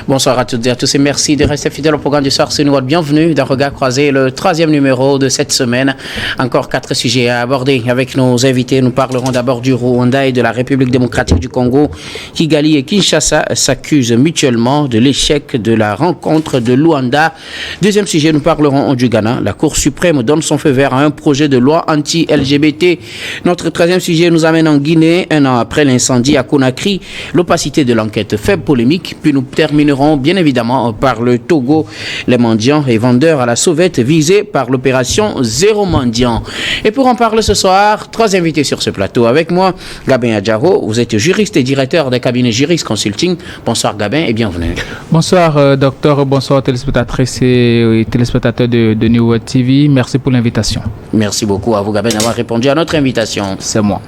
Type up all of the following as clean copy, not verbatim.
Bonsoir à toutes et à tous et merci de rester fidèles au programme du soir. C'est une bienvenue d'un regard croisé, le 3e numéro de cette semaine. Encore 4 sujets à aborder avec nos invités. Nous parlerons d'abord du Rwanda et de la République démocratique du Congo. Kigali et Kinshasa s'accusent mutuellement de l'échec de la rencontre de Luanda. Deuxième sujet, nous parlerons du Ghana. La Cour suprême donne son feu vert à un projet de loi anti-LGBT. Notre 13e sujet nous amène en Guinée, un an après l'incendie à Conakry. L'opacité de l'enquête fait polémique. Puis nous terminerons bien évidemment par le Togo, les mendiants et vendeurs à la sauvette visés par l'opération Zéro Mendiant. Et pour en parler ce soir, 3 invités sur ce plateau. Avec moi, Gabin Adjaro, vous êtes juriste et directeur des cabinets Juris Consulting. Bonsoir Gabin et bienvenue. Bonsoir docteur, bonsoir téléspectatrices et téléspectateurs de New World TV. Merci pour l'invitation. Merci beaucoup à vous Gabin d'avoir répondu à notre invitation. C'est moi.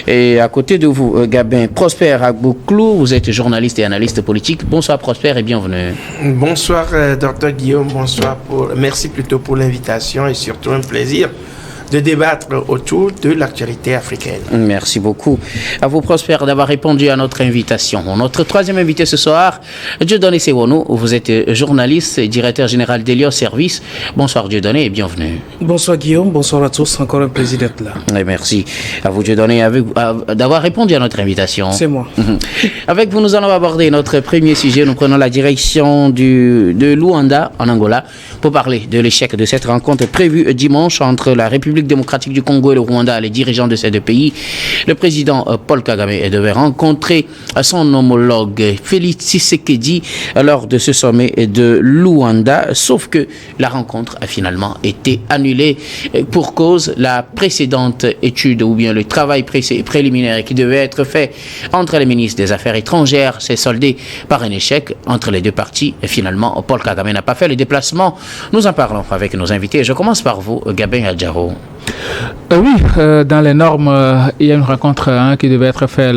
Et à côté de vous, Gabin, Prosper Agbouklou, vous êtes journaliste et analyste politique. Bonsoir Prosper et bienvenue. Bonsoir docteur Guillaume, merci plutôt pour l'invitation et surtout un plaisir de débattre autour de l'actualité africaine. Merci beaucoup. À vous, Prosper, d'avoir répondu à notre invitation. Notre 3e invité ce soir, Dieudonné Sewono. Vous êtes journaliste et directeur général d'Elios Service. Bonsoir Dieudonné et bienvenue. Bonsoir Guillaume, bonsoir à tous. Encore un plaisir d'être là. Et merci à vous Dieudonné d'avoir répondu à notre invitation. C'est moi. Avec vous, nous allons aborder notre premier sujet. Nous prenons la direction de Luanda, en Angola, pour parler de l'échec de cette rencontre prévue dimanche entre la République démocratique du Congo et le Rwanda, les dirigeants de ces deux pays. Le président Paul Kagame devait rencontrer son homologue Félix Tshisekedi lors de ce sommet de Luanda, sauf que la rencontre a finalement été annulée pour cause la précédente étude ou bien le travail préliminaire qui devait être fait entre les ministres des Affaires étrangères s'est soldé par un échec entre les deux parties et finalement Paul Kagame n'a pas fait le déplacement. Nous en parlons avec nos invités. Je commence par vous, Gabin Adjaro. Oui, dans les normes, il y a une rencontre qui devait être faite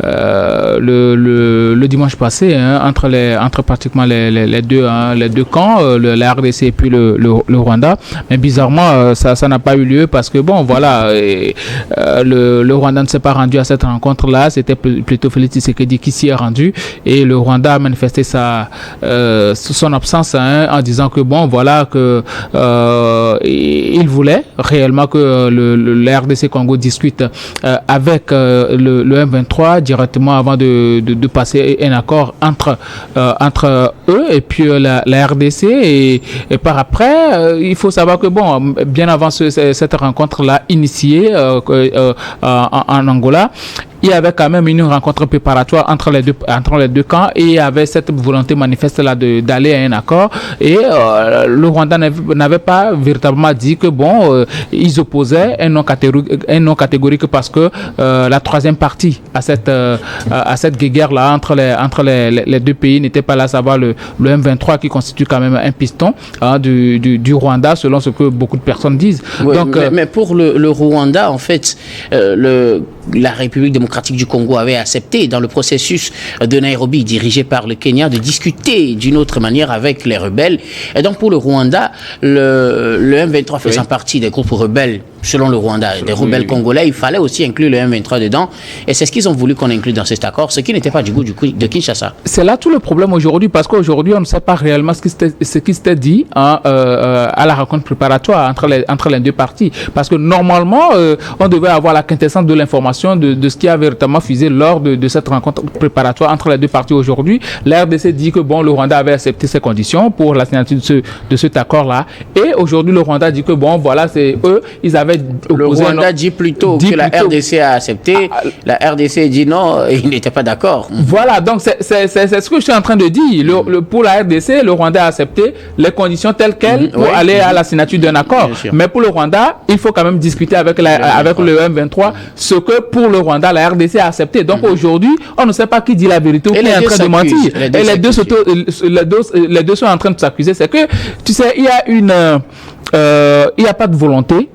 le dimanche passé entre pratiquement les deux camps, la RDC et puis le Rwanda. Mais bizarrement, ça n'a pas eu lieu parce que bon, voilà, le Rwanda ne s'est pas rendu à cette rencontre-là. C'était plutôt Félix Tshisekedi qui s'y est rendu et le Rwanda a manifesté son absence en disant que bon, voilà, que il voulait réellement que le RDC Congo discute avec le M23 directement avant de passer un accord entre eux et puis la RDC et par après il faut savoir que bon, bien avant cette rencontre-là initiée en Angola, il y avait quand même une rencontre préparatoire entre les deux camps et il y avait cette volonté manifeste là d'aller à un accord et le Rwanda n'avait pas véritablement dit que bon, ils opposaient un non catégorique parce que la troisième partie à cette guerre là entre les deux pays n'était pas là, à savoir le M23 qui constitue quand même un piston du Rwanda selon ce que beaucoup de personnes disent. Oui, donc mais pour le Rwanda en fait la République démocratique du Congo avait accepté dans le processus de Nairobi dirigé par le Kenya de discuter d'une autre manière avec les rebelles. Et donc pour le Rwanda, le M23 faisant partie des groupes rebelles, selon le Rwanda, des rebelles congolais, il fallait aussi inclure le M23 dedans. Et c'est ce qu'ils ont voulu qu'on inclue dans cet accord, ce qui n'était pas du goût de Kinshasa. C'est là tout le problème aujourd'hui, parce qu'aujourd'hui, on ne sait pas réellement ce qui s'était dit à la rencontre préparatoire entre les deux parties. Parce que normalement, on devait avoir la quintessence de l'information de ce qui a véritablement fusé lors de cette rencontre préparatoire entre les deux parties aujourd'hui. La RDC dit que bon, le Rwanda avait accepté ces conditions pour la signature de cet accord-là. Et aujourd'hui, le Rwanda dit que bon, voilà, c'est eux, ils avaient le Rwanda dit plutôt que la RDC a accepté. La RDC dit non, il n'était pas d'accord. Voilà, donc c'est ce que je suis en train de dire. Pour la RDC, le Rwanda a accepté les conditions telles quelles pour aller à la signature d'un accord. Mais pour le Rwanda, il faut quand même discuter avec le M23 ce que pour le Rwanda, la RDC a accepté. Donc aujourd'hui, on ne sait pas qui dit la vérité ou qui est en train de mentir. Et les deux sont en train de s'accuser. C'est que, tu sais, il y a pas de volonté.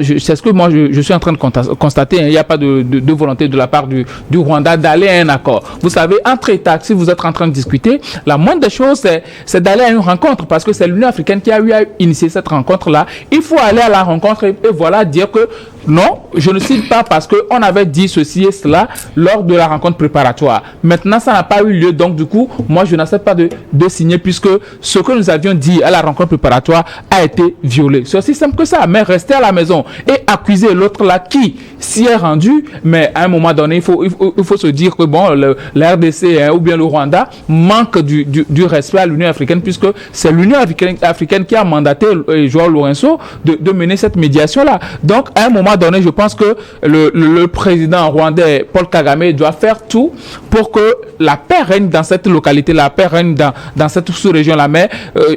C'est ce que moi je suis en train de constater. Il n'y a pas de volonté de la part du Rwanda d'aller à un accord. Vous savez, entre États, si vous êtes en train de discuter, la moindre des choses, c'est d'aller à une rencontre parce que c'est l'Union africaine qui a eu à initier cette rencontre-là. Il faut aller à la rencontre et voilà, dire que Non, je ne cite pas parce qu'on avait dit ceci et cela lors de la rencontre préparatoire. Maintenant, ça n'a pas eu lieu. Donc, du coup, moi, je n'accepte pas de signer puisque ce que nous avions dit à la rencontre préparatoire a été violé. C'est aussi simple que ça. Mais rester à la maison et accuser l'autre là qui s'y est rendu, mais à un moment donné, il faut se dire que bon, la RDC ou bien le Rwanda manque du respect à l'Union africaine puisque c'est l'Union africaine qui a mandaté Joao Lourenço de mener cette médiation-là. Donc, à un moment donné, je pense que le président rwandais Paul Kagame doit faire tout pour que la paix règne dans cette localité, la paix règne dans cette sous-région-là. Mais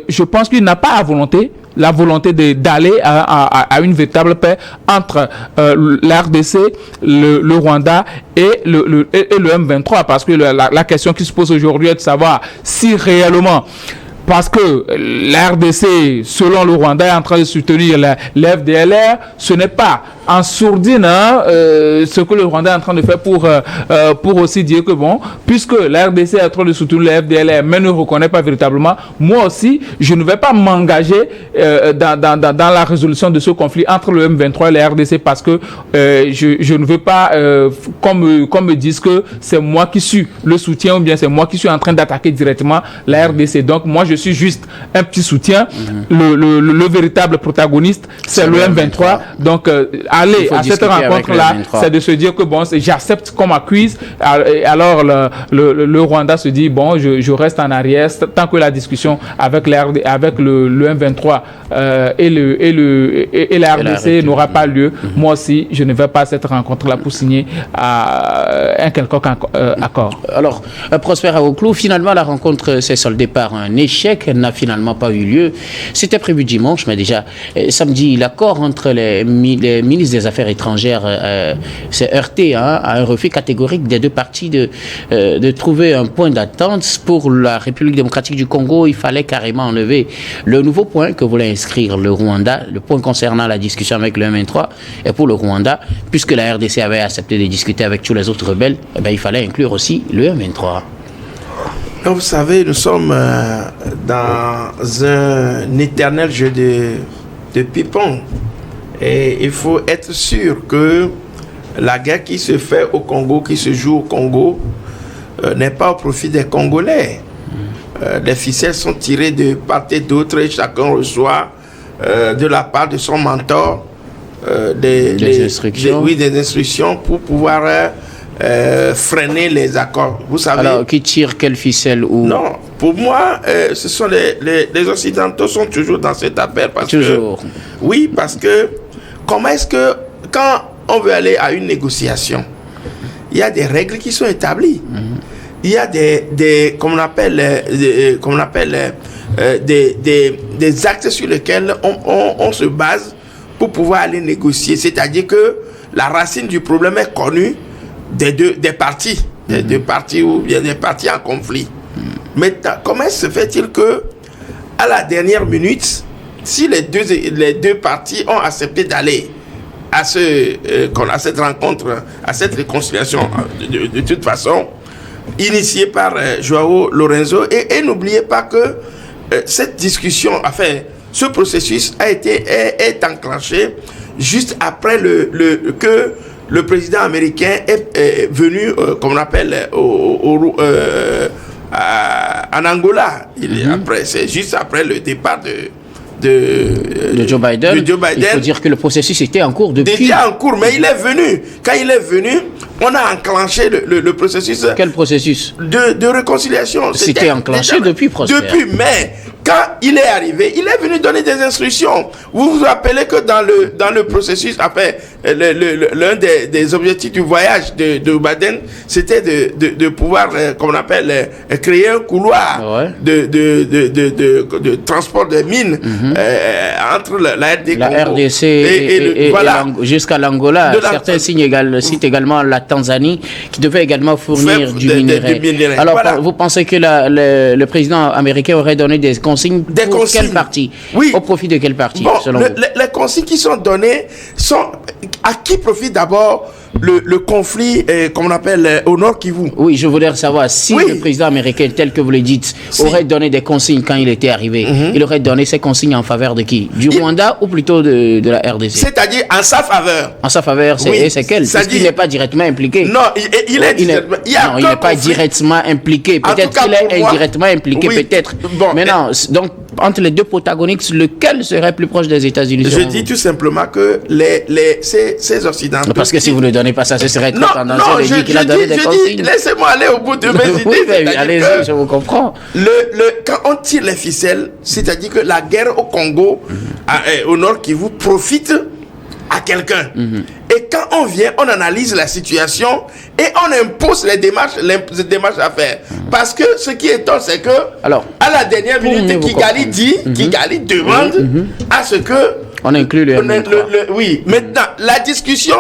je pense qu'il n'a pas la volonté d'aller à une véritable paix entre la RDC, le Rwanda et le M23. Parce que la question qui se pose aujourd'hui est de savoir si réellement... Parce que la RDC, selon le Rwanda, est en train de soutenir l'FDLR. Ce n'est pas en sourdine ce que le Rwanda est en train de faire pour aussi dire que bon, puisque la RDC est en train de soutenir le FDLR, mais ne reconnaît pas véritablement, moi aussi, je ne vais pas m'engager dans la résolution de ce conflit entre le M23 et la RDC parce que je ne veux pas qu'on me dise que c'est moi qui suis le soutien ou bien c'est moi qui suis en train d'attaquer directement la RDC. Donc moi, je suis juste un petit soutien. Le véritable protagoniste, c'est le M23. Donc, aller à cette rencontre-là, c'est de se dire que bon, j'accepte qu'on m'accuse. Alors, le Rwanda se dit, bon, je reste en arrière tant que la discussion avec le M23 et la RDC n'aura pas lieu. Moi aussi, je ne vais pas à cette rencontre-là pour signer un quelconque accord. Alors, Prosper Awouklou, finalement, la rencontre s'est soldée par un échec. Elle n'a finalement pas eu lieu. C'était prévu dimanche, mais déjà samedi, l'accord entre les ministres des Affaires étrangères s'est heurté à un refus catégorique des deux parties de trouver un point d'attente. Pour la République démocratique du Congo, il fallait carrément enlever le nouveau point que voulait inscrire le Rwanda, le point concernant la discussion avec le M23. Et pour le Rwanda, puisque la RDC avait accepté de discuter avec tous les autres rebelles, eh bien, il fallait inclure aussi le M23. Donc, vous savez, nous sommes dans un éternel jeu de ping-pong. Et il faut être sûr que la guerre qui se fait au Congo, qui se joue au Congo, n'est pas au profit des Congolais. Les ficelles sont tirées de part et d'autre et chacun reçoit de la part de son mentor des instructions pour pouvoir... freiner les accords. Vous savez. Alors, qui tire quelle ficelle ou... Non, pour moi, ce sont les Occidentaux sont toujours dans cette affaire. Oui, parce que comment est-ce que quand on veut aller à une négociation, il y a des règles qui sont établies. Il y a des comme on appelle des actes sur lesquels on se base pour pouvoir aller négocier. C'est-à-dire que la racine du problème est connue des deux parties, des deux parties ou bien des parties en conflit. Mais comment se fait-il que à la dernière minute, si les deux parties ont accepté d'aller à cette rencontre, à cette réconciliation, de toute façon, initiée par Joao Lourenço, et n'oubliez pas que cette discussion, enfin, ce processus est enclenché juste après que le président américain est venu, comme on appelle, en Angola. C'est juste après le départ de Joe Biden. Il faut dire que le processus était en cours depuis. Déjà en cours, mais il est venu. Quand il est venu, on a enclenché le processus. Quel processus? De réconciliation. C'était enclenché depuis Prosper. Depuis, mais quand il est arrivé, il est venu donner des instructions. Vous vous rappelez que dans le processus, après, l'un des objectifs du voyage de Biden, c'était de pouvoir, comme on appelle, créer un couloir de transport de mines entre la RDC et voilà. Jusqu'à l'Angola. Certains citent également la Tanzanie, qui devait également fournir du minerai. Alors, voilà. Vous pensez que le président américain aurait donné des consignes pour quelle partie? Oui. Au profit de quelle partie, bon, selon vous? Les consignes qui sont données sont à qui profite d'abord le conflit, comme on appelle, au Nord Kivu. Oui, je voudrais savoir si le président américain, tel que vous le dites, aurait donné des consignes quand il était arrivé. Il aurait donné ces consignes en faveur de qui? Du Rwanda ou plutôt de la RDC? C'est-à-dire en sa faveur. En sa faveur, c'est quel? Parce qu'il n'est pas directement impliqué. Non, il n'est pas directement impliqué. Peut-être qu'il est indirectement impliqué, peut-être. Bon, mais non, donc entre les deux protagonistes, lequel serait plus proche des États-Unis? Je dis tout simplement que ces Occidentaux... Parce que si vous ne donnez pas ça, ce serait très tendancieux de dire qu'il a donné des consignes. Laissez-moi aller au bout de mes idées. Oui, allez-y, je vous comprends. Quand on tire les ficelles, c'est-à-dire que la guerre au Congo, au Nord Kivu, profite à quelqu'un. Et quand on vient, on analyse la situation et on impose les démarches à faire. Parce que ce qui est étonnant, c'est que à la dernière minute, Kigali demande à ce que on inclut le M23. Oui, maintenant, la discussion,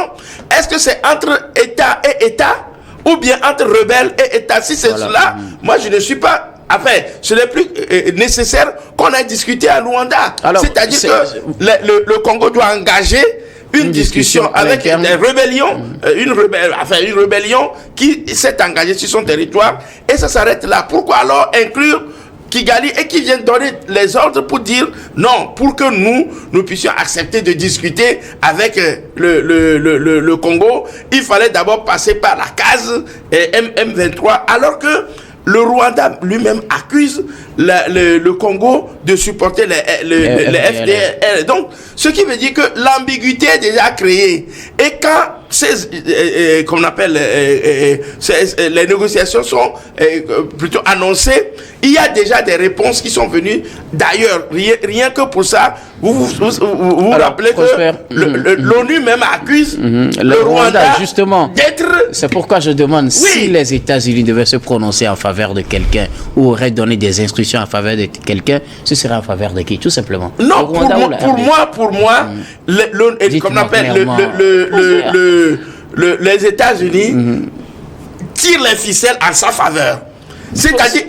est-ce que c'est entre État et État ou bien entre rebelles et État? Si c'est cela, moi je ne suis pas... Enfin, ce n'est plus nécessaire qu'on ait discuté à Luanda. C'est-à-dire que le Congo doit engager une discussion avec des rébellions, une rébellion qui s'est engagée sur son territoire, et ça s'arrête là. Pourquoi alors inclure Kigali et qui viennent donner les ordres pour dire non, pour que nous puissions accepter de discuter avec le Congo, il fallait d'abord passer par la case M23, alors que le Rwanda lui-même accuse le Congo de supporter les FDR. Donc, ce qui veut dire que l'ambiguïté est déjà créée. Et quand qu'on appelle les négociations sont plutôt annoncées, il y a déjà des réponses qui sont venues d'ailleurs. Rien que pour ça, vous rappelez que l'ONU même accuse le Rwanda justement d'être... C'est pourquoi je demande si les États-Unis devaient se prononcer en faveur de quelqu'un ou auraient donné des instructions en faveur de quelqu'un, ce serait en faveur de qui, tout simplement? Non, pour moi, comme on appelle les États-Unis tirent les ficelles en sa faveur. C'est-à-dire,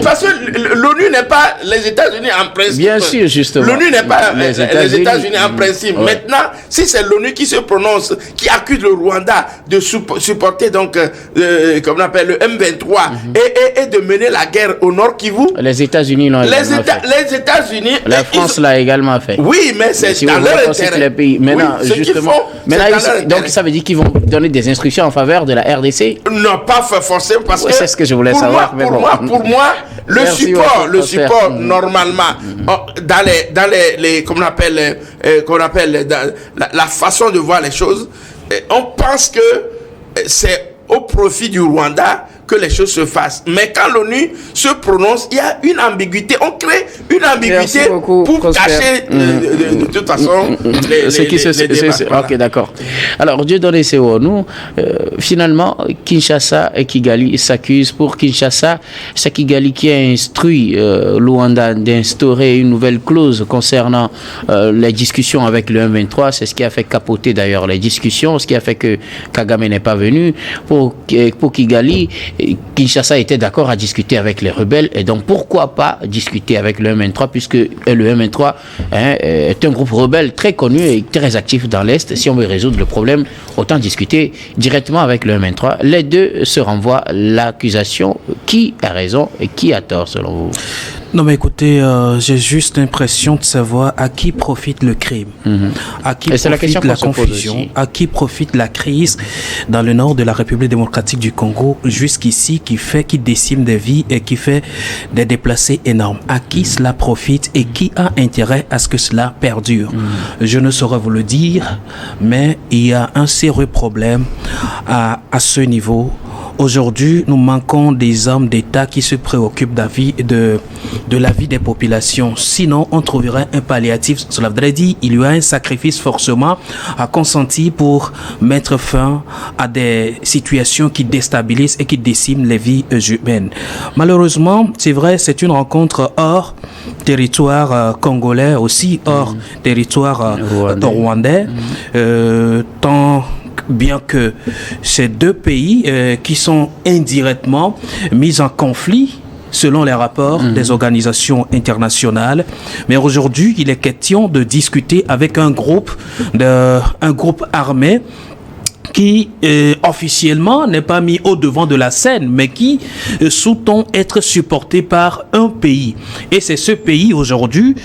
parce que l'ONU n'est pas les États-Unis en principe. Bien sûr, justement. L'ONU n'est pas les États-Unis en principe. Ouais. Maintenant, si c'est l'ONU qui se prononce, qui accuse le Rwanda de supporter donc, comme on appelle le M23 et de mener la guerre au Nord Kivu. Les États-Unis l'ont également fait. Les États-Unis. La France l'a également fait. Oui, mais c'est si dans leur intérêt. Les pays. Maintenant, justement. Donc, ça veut dire qu'ils vont donner des instructions en faveur de la RDC? Non, pas forcément, parce que. C'est ce que je voulais savoir. Pour moi, le support normalement, dans les qu'on appelle la façon de voir les choses, on pense que c'est au profit du Rwanda que les choses se fassent. Mais quand l'ONU se prononce, il y a une ambiguïté. On crée une ambiguïté pour cacher de toute façon les débats. Ok, d'accord. Alors, Dieu donné, c'est nous. Finalement, Kinshasa et Kigali s'accusent. Pour Kinshasa, c'est Kigali qui a instruit Luanda d'instaurer une nouvelle clause concernant les discussions avec le M23. C'est ce qui a fait capoter d'ailleurs les discussions, ce qui a fait que Kagame n'est pas venu. Pour Kigali, Kinshasa était d'accord à discuter avec les rebelles, et donc pourquoi pas discuter avec le M23, puisque le M23 est un groupe rebelle très connu et très actif dans l'Est. Si on veut résoudre le problème, autant discuter directement avec le M23. Les deux se renvoient l'accusation. Qui a raison et qui a tort selon vous? Non mais écoutez, j'ai juste l'impression de savoir à qui profite le crime, à qui profite la confusion, à qui profite la crise dans le nord de la République démocratique du Congo jusqu'ici, qui décime des vies et qui fait des déplacés énormes. À qui cela profite et qui a intérêt à ce que cela perdure? Je ne saurais vous le dire, mais il y a un sérieux problème à ce niveau. Aujourd'hui, nous manquons des hommes d'État qui se préoccupent de la vie des populations. Sinon, on trouverait un palliatif. Cela voudrait dire qu'il y a un sacrifice forcément à consentir pour mettre fin à des situations qui déstabilisent et qui déciment les vies humaines. Malheureusement, c'est vrai, c'est une rencontre hors territoire congolais, aussi hors territoire rwandais. Tant bien que ces deux pays qui sont indirectement mis en conflit selon les rapports des organisations internationales. Mais aujourd'hui, il est question de discuter avec un groupe armé qui officiellement n'est pas mis au devant de la scène, mais qui sous-tend être supporté par un pays. Et c'est ce pays aujourd'hui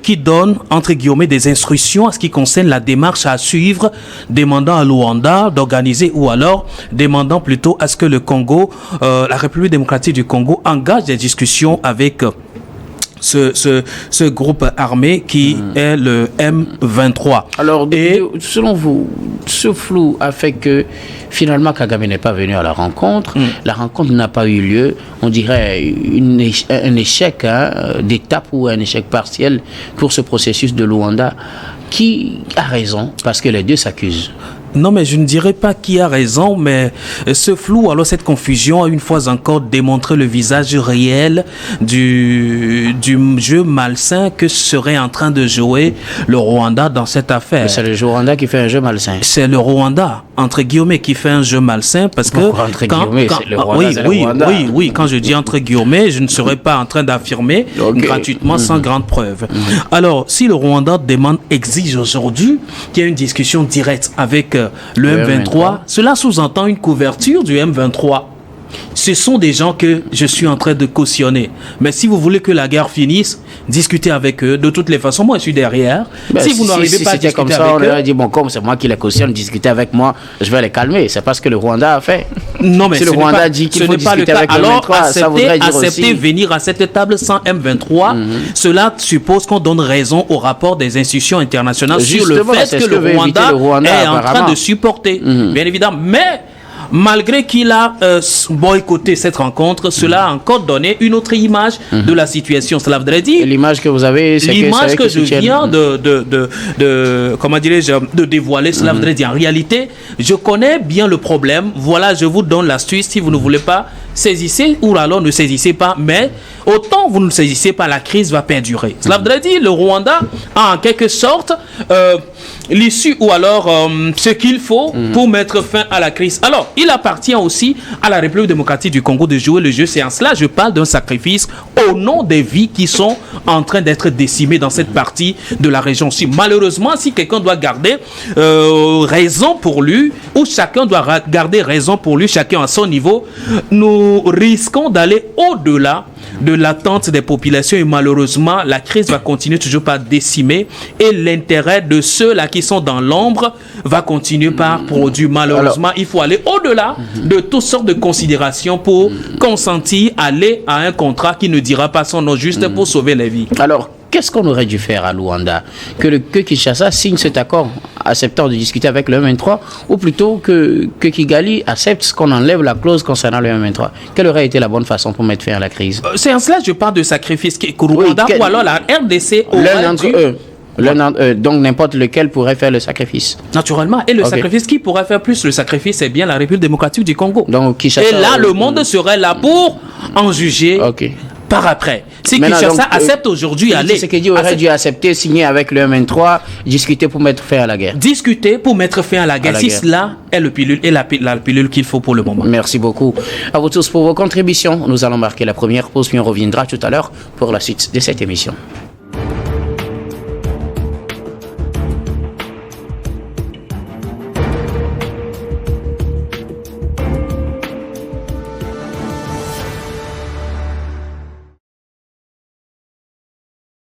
qui donne, entre guillemets, des instructions à ce qui concerne la démarche à suivre, demandant à Luanda d'organiser ou alors demandant plutôt à ce que le Congo, la République démocratique du Congo, engage des discussions avec ce groupe armé qui est le M23. Alors, selon vous, ce flou a fait que finalement Kagame n'est pas venu à la rencontre. La rencontre n'a pas eu lieu. On dirait un échec d'étape ou un échec partiel pour ce processus de Luanda. Qui a raison? Parce que les deux s'accusent. Non, mais je ne dirais pas qui a raison, mais ce flou, alors cette confusion a une fois encore démontré le visage réel du jeu malsain que serait en train de jouer le Rwanda dans cette affaire. Mais c'est le Rwanda qui fait un jeu malsain. C'est le Rwanda, entre guillemets, qui fait un jeu malsain parce que... Entre guillemets, c'est le Rwanda, oui, quand je dis entre guillemets, je ne serais pas en train d'affirmer gratuitement sans grande preuve. Alors, si le Rwanda exige aujourd'hui qu'il y ait une discussion directe avec le M23, cela sous-entend une couverture du M23. Ce sont des gens que je suis en train de cautionner. Mais si vous voulez que la guerre finisse, discutez avec eux. De toutes les façons, moi, je suis derrière. Si vous n'arrivez pas à discuter comme ça, avec on eux... leur a dit, bon, comme c'est moi qui les cautionne, discutez avec moi, je vais les calmer. C'est pas ce que le Rwanda a fait. Non, mais si le Rwanda dit qu'il faut discuter avec le M23, ça voudrait dire accepter venir à cette table sans M23, cela suppose qu'on donne raison au rapport des institutions internationales sur le fait que le Rwanda est en train de supporter. Bien évidemment. Mais... malgré qu'il a boycotté cette rencontre, cela a encore donné une autre image de la situation. Cela voudrait dire... L'image que vous avez, c'est l'image que je viens comment dirais-je, de dévoiler, cela voudrait dire, en réalité, je connais bien le problème. Voilà, je vous donne l'astuce. Si vous ne voulez pas, saisissez ou alors ne saisissez pas. Mais autant vous ne saisissez pas, la crise va perdurer. Cela voudrait dire, le Rwanda a en quelque sorte l'issue ou alors ce qu'il faut pour mettre fin à la crise. Alors, il appartient aussi à la République démocratique du Congo de jouer le jeu. C'est en cela je parle d'un sacrifice au nom des vies qui sont en train d'être décimées dans cette partie de la région. Si malheureusement, si quelqu'un doit garder raison pour lui, ou chacun doit garder raison pour lui, chacun à son niveau, nous risquons d'aller au-delà de l'attente des populations et malheureusement, la crise va continuer toujours par décimer et l'intérêt de ceux-là qui sont dans l'ombre va continuer par produire. Malheureusement, il faut aller au-delà de toutes sortes de considérations pour consentir à aller à un contrat qui ne dira pas son nom juste pour sauver les vies. Alors, qu'est-ce qu'on aurait dû faire à Luanda? Que Kinshasa signe cet accord acceptant de discuter avec le M23 ou plutôt que Kigali accepte qu'on enlève la clause concernant le M23? Quelle aurait été la bonne façon pour mettre fin à la crise? C'est en cela que je parle de sacrifice Rwanda ou alors la RDC aurait dû... donc n'importe lequel pourrait faire le sacrifice. Naturellement. Et le sacrifice, qui pourrait faire plus le sacrifice, c'est bien la République démocratique du Congo. Donc, Kinshasa, et là, le monde serait là pour en juger par après. Si Kinshasa accepte aujourd'hui aller... Ce qu'il dit aurait dû accepter, signer avec le M23, discuter pour mettre fin à la guerre. Discuter pour mettre fin à la guerre. Si cela est la pilule qu'il faut pour le moment. Merci beaucoup à vous tous pour vos contributions. Nous allons marquer la première pause, puis on reviendra tout à l'heure pour la suite de cette émission.